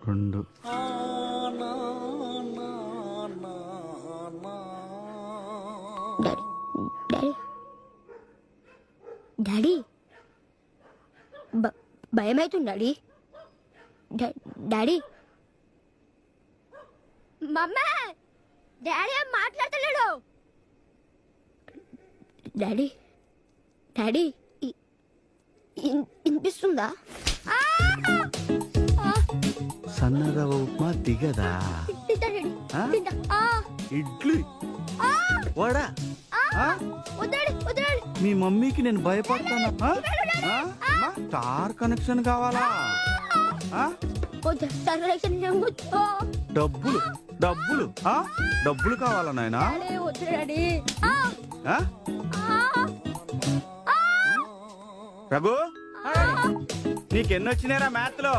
2 daddy daddy భయమవుతుంది daddy daddy మమ్మ daddy ఏం మాట్లాడతలేడు daddy daddy వినిపిస్తుందా సన్నరవ ఉప్మా దిగదా ఇడ్లీ వడా మీ మమ్మీకి నేను భయపడతానా స్టార్ కనెక్షన్ కావాలా డబ్బులు డబ్బులు డబ్బులు కావాలా నాయనా రఘు నీకెన్నొచ్చినారా మ్యాథ్ లో